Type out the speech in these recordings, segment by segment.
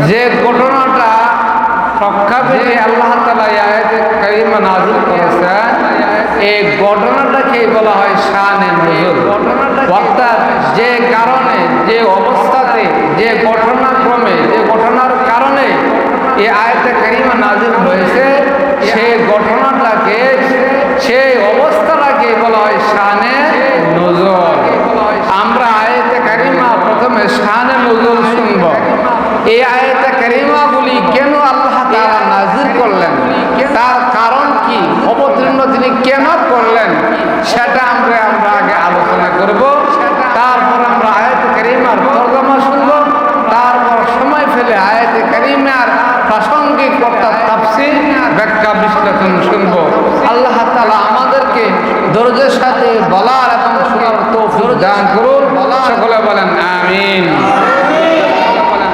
যে ঘটনাটা প্রেক্ষাপটে আল্লাহ তাআলা আয়াতে কারিমা নাযিল করেছেন, এই ঘটনাটাকেই বলা হয় শানে নুজুল। অর্থাৎ যে কারণে, যে অবস্থাতে, যে ঘটনাক্রমে, যে ঘটনার কারণে এই আয়াতে কারিমা নাযিল হয়েছে, সেই ঘটনাটাকে, সেই অবস্থাটাকে বলা হয় শানে নুজুল। আমরা আয়াতে কারিমা প্রথমে শানে নুজুল শুনব। এই আয়াতে কারিমাগুলি কেন আল্লাহ তাআলা নাযিল করলেন, তার কারণ কি, অবতীর্ণ তিনি কেন করলেন, সেটা আমরা আগে আলোচনা করব। তারপর আমরা আয়াতে কারিমার তরজমা শুনব। তারপর সময় ফেলে আয়াতে কারিমার প্রাসঙ্গিক অর্থাৎ তাফসীর, ব্যাখ্যা, বিশ্লেষণ শুনব। আল্লাহ তাআলা আমাদেরকে ধৈর্যের সাথে বলার এবং শোনার তৌফিক দান করুন। সকলে বলেন আমিন।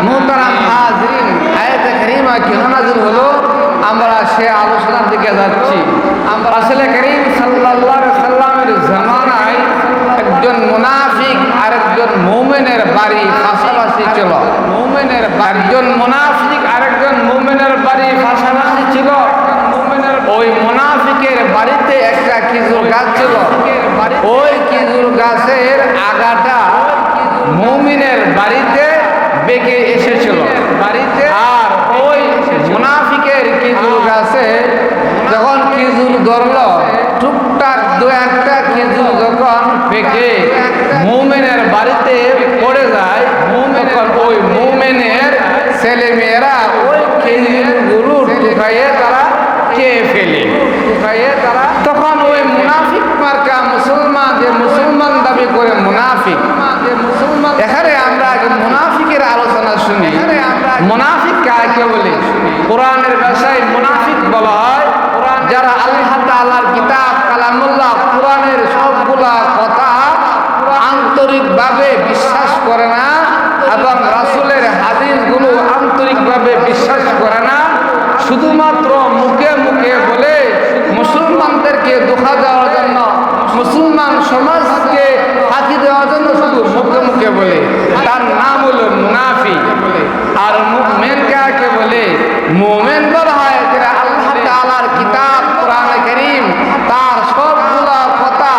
মুহতারাম হাজিরিন, আয়াতে কারিমা কেন নাযিল হলো, আমরা সে আলোচনার দিকে যাচ্ছি। রাসূল করিম সাল্লাল্লাহু আলাইহি সাল্লামের জামানায় একজন মুনাফিক আর একজন মুমিনের বাড়ি পাশাপাশি ছিল। একজন মুনাফিক আর একজন মুমিনের বাড়ি পাশাপাশি ছিল। ওই মুনাফিকের বাড়িতে একটা খেজুর গাছ ছিল। ওই খেজুর গাছের আগাটা মুমিনের বাড়িতে বেঁকে এসেছিল। আর ওই মুনাফিকের খেজুর গাছে যখন খেজুর ধরল, টুকটাক দু একটা খেজুর যখন পেকে মুমিনের বাড়িতে পড়ে যায়, তখন ওই মুমিনের ছেলে মেয়েরা ওই খেজুরগুলো টুকাইয়ে তারা খেয়ে ফেলে। তখন ওই মুনাফিক মার্কা মুসলমান, যে মুসলমান দাবি করে মুনাফিক, এখানে আমরা আগে মুনাফিকের আলোচনা শুনি। মুনাফিক কাকে বলে? কোরআনের ভাষায় মুনাফিক বলা হয় যারা আল্লাহ তাআলার কিতাব কালামুল্লাহ, কোরআনের সবগুলা কথা আন্তরিকভাবে বিশ্বাস করে না এবং রাসূলের হাদিসগুলো আন্তরিকভাবে বিশ্বাস করে না, শুধুমাত্র মুখে মুখে বলে মুসলমানদেরকে ধোঁকা দেওয়ার জন্য, মুসলমান সমাজকে ফাঁকি দেওয়ার জন্য শুধু মুখে মুখে বলে, তার নাম হলো মুনাফিক। আর মুমিন কাকে বলে? মুমিন বলা হয় যারা আল্লাহ তাআলার কিতাব কোরআনে কারীম তার সবগুলা কথা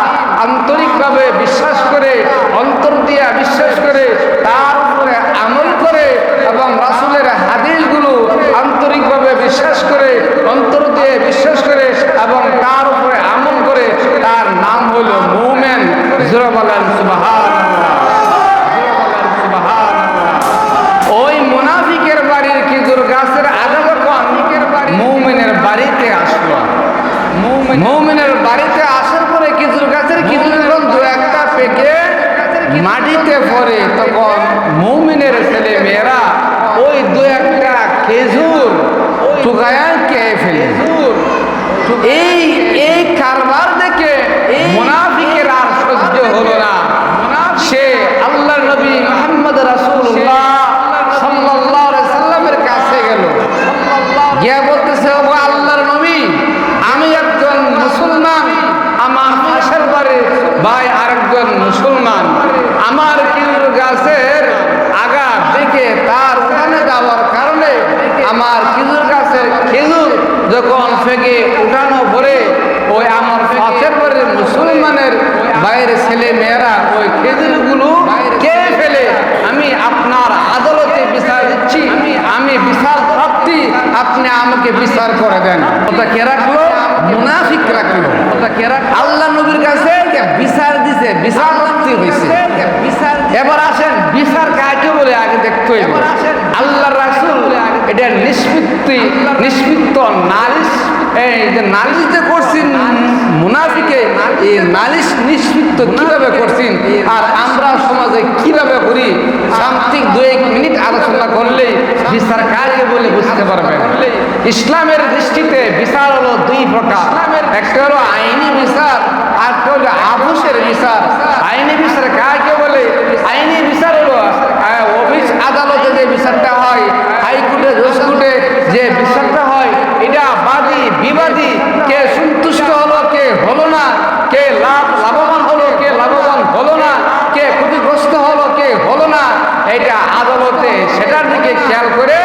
আন্তরিকভাবে বিশ্বাস করে, অন্তর দিয়ে বিশ্বাস করে, তার উপরে আমল করে এবং রাসূলের হাদিসগুলো আন্তরিকভাবে বিশ্বাস করে, অন্তর দিয়ে বিশ্বাস করে এবং তার উপরে আমল করে, তার নাম হলো মুমিন। জোরে বলেন সুবহানাল্লাহ। ওই মুনাফিকের বাড়ির খেজুর গাছের আগা যখন মুমিনের বাড়িতে আসলো, মুমিনের বাড়িতে আসার পরে খেজুর গাছের খেজুর যখন দু একটা পেকে মাটিতে পড়ে, তখন মুমিনের ছেলে মেয়েরা ওই দু একটা খেজুর টুকায়া খেয়ে ফেলে। এই কারবার দেখে মুনাফিকের আর সহ্য হলো না। সে আল্লাহর নবী মুহাম্মদ রাসূলুল্লাহ সাল্লাল্লাহু আলাইহি সাল্লামের কাছে গেল, গিয়ে বলতেছে, ও আল্লাহর নবী, আমি একজন মুসলমান, আমার পাশের বাড়ির ভাই আরেকজন মুসলমান, আমার খেজুর গাছের আগা দেখে তার উঠানে যাওয়ার কারণে আমার খেজুর গাছের খেজুর যখন ফেঁকে উঠানো পরে ওই আমার পাশের বাড়ির মুসলমানের বাইরের ছেলে মেয়েরা ওই খেজুরগুলো খেয়ে ফেলে। আমি আপনার আদালতে বিচার দিচ্ছি, আমি বিচার প্রাপ্তি, আপনি আমাকে বিচার করে দেন। ওটা কে রাখলো? মুনাফিক রাখলো। আল্লাহ নবীর কাছে বিচার দিছে, বিচার প্রাপ্তি হয়েছে। এবার আসেন বিচার কাকে বলে আগে দেখতে হইব। আল্লাহ রাসূল এটা নিষ্পৃত নালিশ, এই যে নালিশ যে করছেন মুনাফিকে, এই নালিশ নিষ্পৃত কিভাবে করছেন আর আমরা সমাজে কিভাবে করি, সাম্প্রতিক 2-1 মিনিট আলোচনা করলেই বিচার কাকে বলে বুঝতে পারবেন। ইসলামের দৃষ্টিতে বিচার হলো 2 প্রকার, একটা হলো আইনি বিচার আর একটা হলো আবুসের বিচার। আইনি বিচার কাকে বলে? আইনি বিচার হলো অফিস আদালতে যে বিচারটা হয়, হাইকোর্টে, জজ কোর্টে যে বিচারটা হয়, এটা বাদী বিবাদী, কে সন্তুষ্ট হলো, কে হলো না, কে লাভবান হলো, কে লাভবান হলো না, কে ক্ষতিগ্রস্ত হলো, কে হলো না, এটা আদালতে সেটার দিকে খেয়াল করে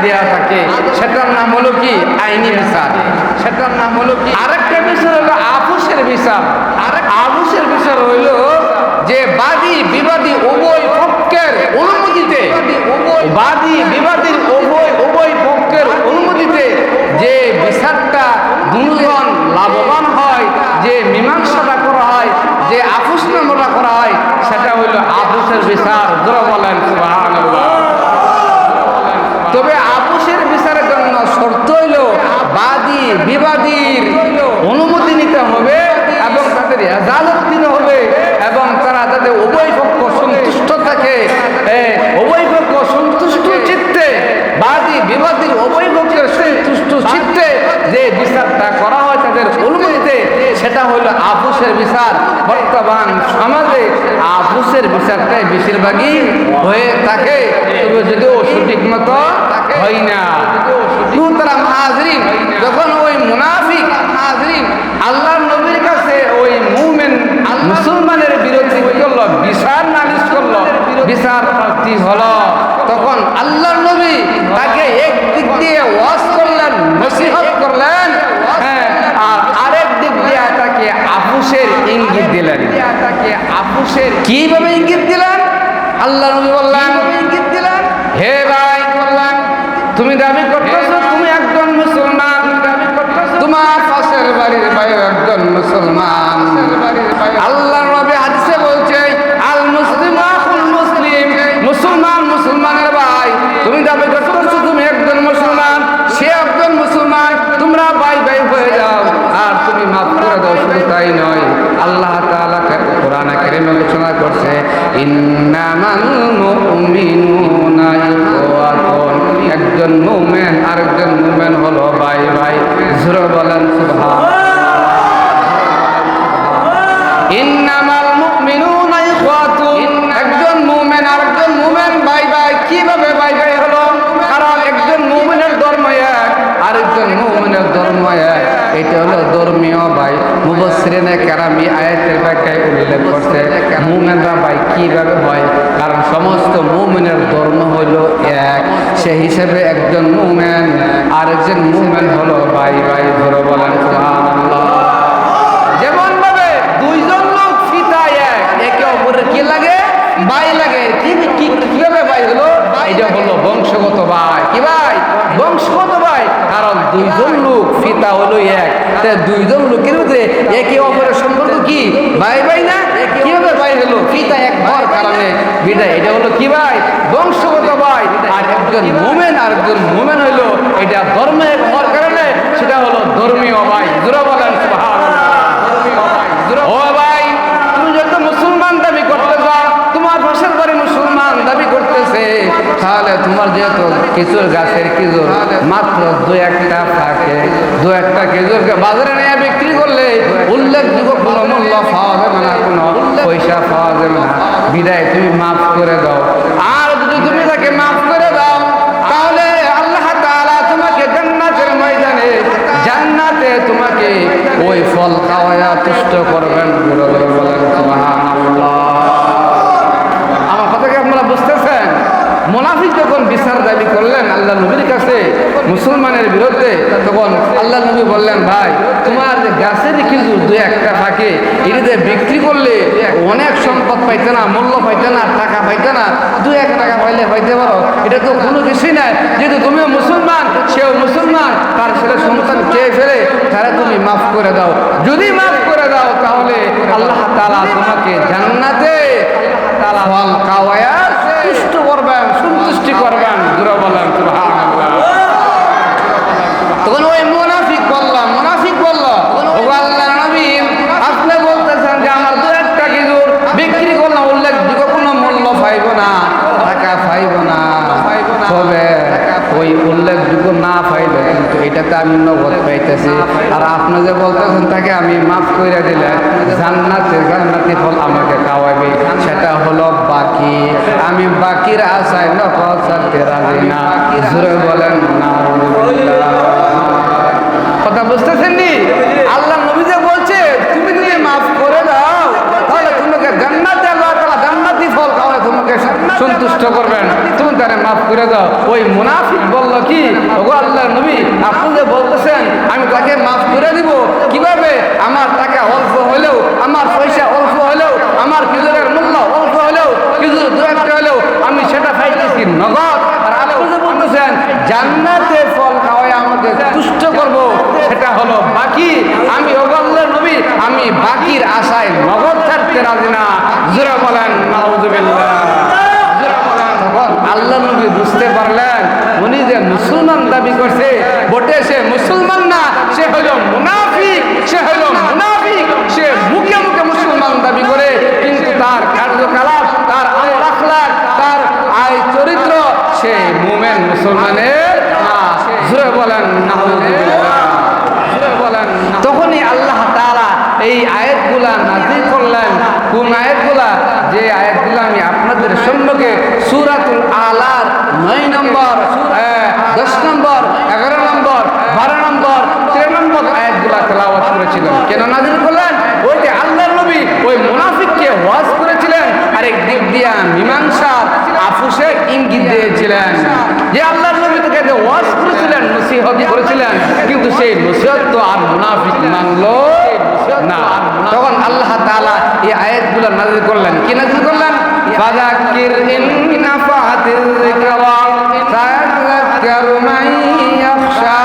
দেয়া থাকে, সেটার নাম হলো কি আইনি বিচার। সেটার নাম হলো কি আরেকটা বিচার হলো আফুসের বিচার। আফুসের বিচার হইলো যে বাদী বিবাদী উভয় পক্ষের অনুমতিতে, বাদী বিবাদীর উভয় পক্ষের অনুমতিতে যে বিচারটা দুজন লাভবান হয়, যে মীমাংসাটা করা হয়, যে আফুসনামাটা করা হয়, সেটা হইল আফুসের বিচার। যারা বলেন সুবহানাল্লাহ। তবে আফুসের বিচারের জন্য শর্ত হইল বাদী বিবাদীর অনুমতি নিতে হবে এবং তাদের ইজাজত দিতে হবে এবং তারা যাতে উভয় পক্ষ সন্তুষ্ট থাকে, উভয় পক্ষ সন্তুষ্ট চিত্তে, বাদী বিবাদীর উভয় পক্ষের সন্তুষ্ট চিত্তে যে বিচারটা করা হয় তাদের অনুমতিতে, সেটা হলো আফুসের বিচার। বর্তমান সমাজে আফুসের বিচারটাই বেশিরভাগই হয়ে থাকে, তবে যদিও সঠিক মতো হয় না। মুহতারাম হাজরিন, যখন ওই মুনাফিক হাজরিন আল্লাহর নবীর কাছে ওই মুমিন মুসলমানের বিরোধী করলো, বিচার নালিশ করলো, বিচার প্রার্থী হলো, তখন আল্লাহর নবী তাকে একদিক দিয়ে ওয়াজ করলেন, নসিহত করলেন, আর আরেক দিক দিয়ে তাকে আফুসের ইঙ্গিত দিলেন। আফুসের কিভাবে ইঙ্গিত দিলেন? আল্লাহ নবী বললেন, ইঙ্গিত দিলেন, হে ভাই, বললেন তুমি দাবি করতেছো তুমি একজন মুসলমান, তোমার পাশের বাড়ির ভাই একজন মুসলমান। আল্লাহর নবী হাদিসে বলছে আল মুসলিম আখুল মুসলিম, মুসলমান মুসলমানের ভাই। তুমি দাবি করতেছো তুমি একজন মুসলমান, সে একজন মুসলমান, তোমরা ভাই ভাই হয়ে যাও আর তুমি মাফ করে দাও। শুধু তাই নয়, আল্লাহ তাআলা কোরআনে কারীমে ঘোষণা করছে ইন্নামাল মুমিনুনা ইখওয়াতুন, একজন মুমিন আরেকজন মুমিন হলো ভাই ভাই। জোরে বলেন সুবহানাল্লাহ। ইন্নামাল মুমিনুনা ইখওয়াতুন, একজন মুমিন আরেকজন মুমিন ভাই ভাই। কিভাবে ভাই ভাই হলো? কারণ একজন মুমিনের ধর্ম এক, আরেকজন মুমিনের ধর্ম এক। এটা হলো ধর্মীয় ভাই। মুফাসসিরিনে কেরামি আয়াতের ব্যাখ্যায় উল্লেখ করছে মুমিনরা ভাই কিভাবে হয়, কারণ সমস্ত মুমিনের ধর্ম হলো এক, সেই হিসেবে একজন মুমিন আরেকজন মুমিন হলো ভাই ভাই। ধরে বলেন সুবহানাল্লাহ। যেমন ভাবে দুইজন লোক ফিতা এক, একে অপরের কি লাগে? ভাই লাগে। কিভাবে ভাই হলো? এটা হলো বংশগত ভাই। কি ভাই? বংশগত ভাই। কারণ দুইজন লোক ফিতা হলো এক, দুইজন লোকের ভিতরে একে অপরের সম্পর্ক কি? ভাই ভাই না? কিভাবে ভাই হলো? ফিতা এক হওয়ার কারণে বিদায়। এটা হলো কি ভাই? বংশগত ভাই। আর একজন মুমিন আর একজন মুমিন হইলো এটা ধর্ম এক হওয়ার কারণে, সেটা হলো ধর্মীয় ভাই। জোরে বলেন সুবহানাল্লাহ। ও ভাই, তুমি যত মুসলমান দাবি করতে যাও, তোমার পাশের বাড়ি মুসলমান দাবি করতেছে, তাহলে তোমার যেহেতু খেজুর গাছের খেজুর মাত্র দু একটা থাকে, দু একটা খেজুরকে বাজারে নিয়ে বিক্রি করলে উল্লেখযোগ্য কোনো মূল্য পাওয়া যাবে না, কোনো পয়সা পাওয়া যাবে না। বিদায় তুমি মাফ করে দাও। আর যদি তুমি তাকে মাফ করে দাও, তাহলে আল্লাহ তাআলা তোমাকে জান্নাতের ময়দানে, জান্নাতে তোমাকে ওই ফল খাওয়ায়া তুষ্ট করবেন। বলেন সুবহানাল্লাহ। আমার কথা কি আপনারা বুঝতেছেন? মুনাফিক যখন বিচার দাবি করলেন আল্লাহ নবীর কাছে মুসলমানের বিরুদ্ধে, তখন আল্লাহ নবী বললেন ভাই তোমার গাছের খেজুর দু একটা থাকে, এটিতে বিক্রি করলে অনেক সম্পদ পাইতে না, মূল্য পাইতে না, টাকা পাইতে না, দু এক টাকা পাইলে পাইতে পারো, এটা তো কোনো কিছুই নাই। যেহেতু তুমিও মুসলমান, সেও মুসলমান, তার ছেলে সন্তান চেয়ে ফেলে, তারা তুমি মাফ করে দাও। যদি মাফ করে দাও তাহলে আল্লাহ তাআলা তোমাকে জান্নাতে ফল খাওয়ায়া তুষ্ট করবেন, সন্তুষ্টি করবেন। জোরে বলেন সুবহানাল্লাহ। তখন ওই মুনাফিক বলল, ও আল্লাহর নবী, আপনি বলতেছেন যে আমার দু একটা খেজুর বিক্রি করলাম, উল্লেখযোগ্য কোনো মূল্য পাইব না, টাকা পাইব না, তবে ওই উল্লেখযোগ্য না পাইলে কিন্তু এটাতে আমি নগদ পাইতেছি। আর আপনি যে বলতেছেন তাকে আমি মাফ করে দিলে জান্নাতি ফল আমাকে খাওয়াবে, সেটা হলো বাকি। আমি বাকির আশায় নগদ ছাড়তে রাজি না। জোরে বলেন না। কথা বুঝতেছেন নি? আল্লাহ নবী যে বলছে তুমি যদি মাফ করে দাও তাহলে তোমাকে জান্নাতে আল্লাহ তাআলা জান্নাতি ফল খাওয়ায় তোমাকে সন্তুষ্ট করবেন, তুমি তারে মাফ করে করে দাও। ওই মুনাফিক বলল কি, ওগো আল্লাহর নবী, আপনি যে বলতেছেন আমি তাকে মাফ করে দিব, কিভাবে? আমার টাকা অল্প হলেও, আমার পয়সা অল্প হলেও, আমার খেজুরের মূল্য অল্প হলেও, খেজুর দু একটা হলেও আমি সেটা পাইতেছি নগদ। আর আপনি যে বলতেছেন জান্নাতে ফল খাওয়াই আমাকে তুষ্ট করব, সেটা হলো বাকি। আমি ওগো আল্লাহর নবী, আমি বাকির আশায় নগদ ছাড়তে রাজি না। জোরে বলেন নাউযুবিল্লাহ। আল্লাহ নবী বুঝতে পারলেন উনি যে মুসলমান দাবি করছে, বটে সে মুসলমান না, সে হলো মুনাফিক। সে হলো মুনাফিক, সে মুখে মুখে মুসলমান দাবি করে, কিন্তু তার কার্যকলাপ, তার আমল আখলাক, তার আয় চরিত্র, সে মুমিন মুসলমানের না। জোরে বলেন নাউযুবিল্লাহ। জোরে বলেন। তখনই আল্লাহ তাআলা এই আয়াতগুলা নাযিল করলেন। কোন আয়াতগুলা? যে আয়াতগুলো আমি আপনাদের সম্মুখে সূরাতুল আলার 9 নম্বর, 10 নম্বর, 11 নম্বর, 12 নম্বর, 13 নম্বর আয়াতগুলো তেলাওয়াত করেছিলেন। কেন নাযিল করলেন? ওই যে আল্লাহর নবী ওই মুনাফিককে ওয়াজ করেছিলেন, আর এক দিক দিয়া মীমাংসার আফুসের ইঙ্গিত দিয়েছিলেন। যে আল্লাহর নবী তাকে যে ওয়াজ করেছিলেন, নসিহত করেছিলেন, কিন্তু সেই নসিহত তো আর মুনাফিক মানলো না। তখন আল্লাহ তাআলা এই আয়াতগুলো নাযিল করলেন। কি নাযিল করলেন? ফাযাক্কির ইন নাফাতিয যিকরা সায়াযাক্কারু মান ইয়াখশা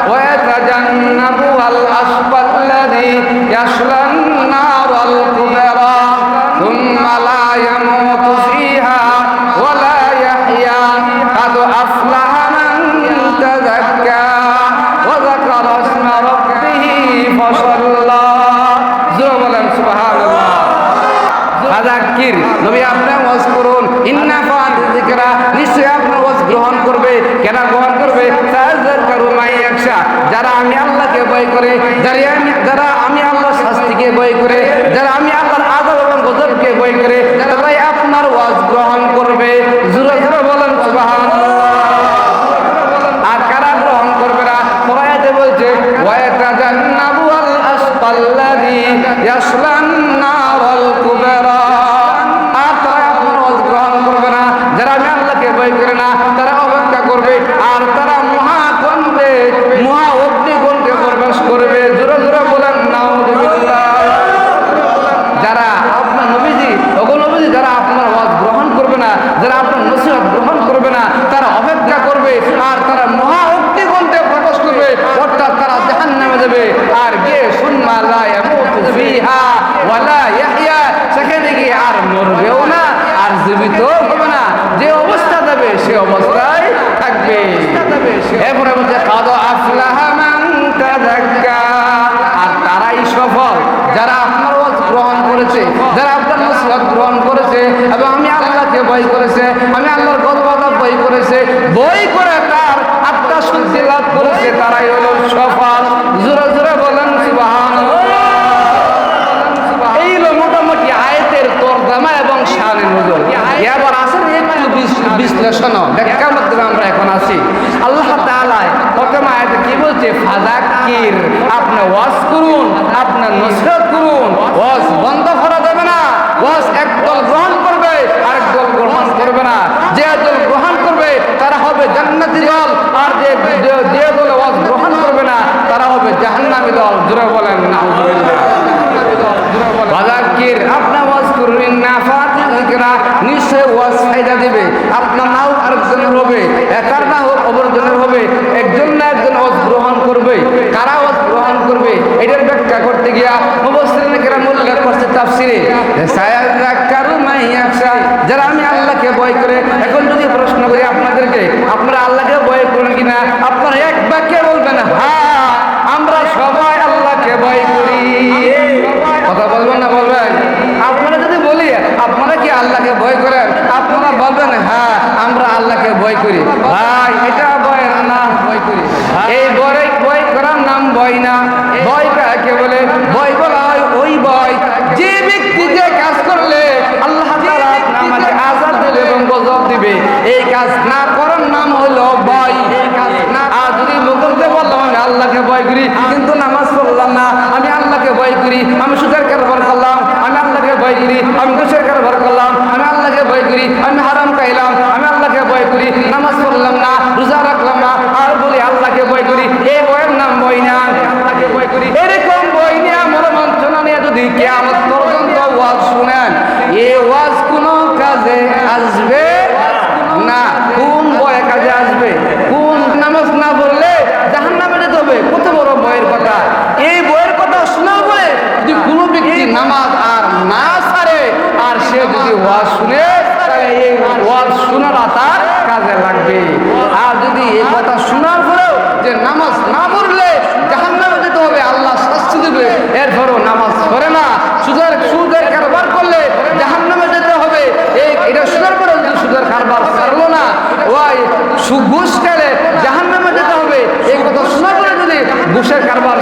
ওয়া ইয়াতাজান্নাবুহাল আশকাল্লাযী ইয়াসলান নারাল কুবরা সুম্মা লা ইয়ামুতু ফিহা ওয়া লা ইয়াহইয়া কাদ আফলাহা মান তাযাক্কা ওয়া যাকারা ইসমা রাব্বিহি ফাসাল্লা। জোরে বলেন সুবহানাল্লাহ। ফাযাক্কির, নবী আপনি ওয়াজ করুন। ইন্না ফাতিয যিকরা, নিশ্চয়ই আপনি ওয়াজ গ্রহণ করবে। কেন গ্রহণ করবে? সায়াযাক্কারু মান ইয়াখশা, যারা আমি আল্লাহকে ভয় করে, যারা আমি আল্লাহর শাস্তিকে ভয় করে, যারা আমি আল্লাহর আযাব এবং গজবকে ভয় করে, তারাই আপনার ওয়াজ গ্রহণ করবে। জোরে জোরে বলেন সুবহানাল্লাহ। আর কারা গ্রহণ করবে না? কোরআনে বলছে ওয়া ইয়াতাজান্নাবুল আশকাল্লাযী ইয়াসলান নারাল কুবরা। আর তারা আপনার ওয়াজ গ্রহণ করবে না, যারা আমি আল্লাহকে ভয় করে না, তারা অপেক্ষা করবে, আর তারা মহাকুণ্ডে, মহা অগ্নিকুণ্ডে প্রবেশ করবে। জোরে জোরে বলেন নাউযুবিল্লাহ। যারা আপনার নবীজি, ওগো নবীজি, যারা আপনার ওয়াজ গ্রহণ করবে না, যারা আপনার নসিহত গ্রহণ করবে না, তারা অপেক্ষা করবে, আর তারা মহা অগ্নিকুণ্ডে প্রবেশ করবে, অর্থাৎ তারা জাহান্নামে যাবে। আর গিয়ে সুম্মা লা ইয়ামুতু ফিহা ওয়া লা ইয়াহইয়া, সেখানে গিয়ে আর মরবেও না, আর জীবিত হবে না। যে অবস্থা যাবে সে অবস্থায় থাকবে। এরপরে বলছে কাদ আফলাহা মান তাযাক্কা, আর তারাই সফল যারা আপনার ওয়াজ গ্রহণ করেছে, যারা আপনার নসিহত গ্রহণ করেছে, এবং আমি আল্লাহকে ভয় করেছে, আমি আল্লাহর গজব ভয় করেছে, ভয় করে তার আত্মা শুদ্ধি লাভ করেছে, তারাই হলো সফল। জোরে জোরে বলেন সুবহানাল্লাহ। এই হলো মোটামুটি আয়াতের তরজমা এবং শানে নজুল। এবার আসেন একটু বিশ্লেষণ ব্যাখ্যার মাধ্যমে আমরা এখন আসি। আল্লাহ তাআলা প্রথম আয়াতে কি বলছে? ফাযাক্কির, আপনি ওয়াজ করুন, আপনার নসিহত করুন। ওয়াজ বন্ধ করা যাবে না। ওয়াজ একদল গ্রহণ করবে, আরেক দল গ্রহণ করবে না। যে দল গ্রহণ করবে তারা হবে জান্নাতি দল, আর যে দল ওয়াজ গ্রহণ করবে না তারা হবে জাহান্নামী দল। জোরে বলেন নাউযুবিল্লাহ। ফাযাক্কির, আপনি ওয়াজ করুন। ইন্না ফাতিয যিকরা, নিশ্চয় ওয়াজ ফায়দা দিবে। আপনার নাও আরেকজনের হবে, একার না হোক অপরজনের হবে, একজন না একজন ওয়াজ গ্রহণ করবে। কারা ওয়াজ গ্রহণ করবে এটার ব্যাখ্যা করতে গিয়া মুফাসসিরিন কেরাম উল্লেখ করছে তাফসীরে, সায়াযাক্কারু মান ইয়াখশা, যারা আমি আল্লাহকে ভয় করে। এখন যদি প্রশ্ন করি আপনাদেরকে, আপনারা আল্লাহকে ভয় করেন কিনা? আপনারা এক বাক্যে বলবেন হ্যাঁ, আমরা সবাই আল্লাহকে ভয় করি। কথা বলবেন না বলবেন? আপনারা যদি বলি আপনারা কি আল্লাহকে ভয় করেন, আপনারা বলবেন হ্যাঁ আমরা আল্লাহকে ভয় করি। ভাই এটা ভয় না, ভয় করি। এই ভয় করার নাম ভয় না। ভয় কাকে বলে? ভয় বলা হয় ওই ভয় যে ব্যক্তি যে কাজ করলে আল্লাহ তাআলা আমাকে আযাব দেবে এবং গজব দিবে, এই কাজ না করার নাম হলো ভয়। আর যদি মুখে বললাম আমি আল্লাহকে ভয় করি, কিন্তু নামাজ পড়লাম না, আমি আল্লাহকে ভয় করি, আমি সুদের কারবার করলাম, আমি আল্লাহকে ভয় করি, আমি ঘুষের কারবার করলাম, আমি আল্লাহকে ভয় করি, আমি হারাম খাইলাম, আমি আল্লাহকে ভয় করি, নামাজ পড়লাম কিয়ামত পর্যন্ত ওয়াজ শুনেন, এই ওয়াজ কোনো কাজে আসবে না। কোন বয়ে কাজে আসবে? কোন নামাজ না পড়লে জাহান্নামে যেতে হবে, কত বড় বয়ের কথা। এই বয়ের কথা শোনার পরে যদি কোনো ব্যক্তি নামাজ আর না ছাড়ে, আর সে যদি ওয়াজ শুনে, তাহলে এই ওয়াজ শোনাটা তার কাজে লাগবে। আর যদি এই কথা শোনার পরেও যে নামাজ না পড়লে জাহান্নামে যেতে হবে, আল্লাহ শাস্তি দেবে, এরপরও নামাজ পড়ে না, সুদের কারবার করলে জাহান্নামে যেতে হবে, এটা শোনার পরেও যদি সুদের কারবার ছাড়লো না, ওই ঘুষ খেলে জাহান্নামে যেতে হবে, এই কথা শোনার পরে যদি ঘুষের কারবার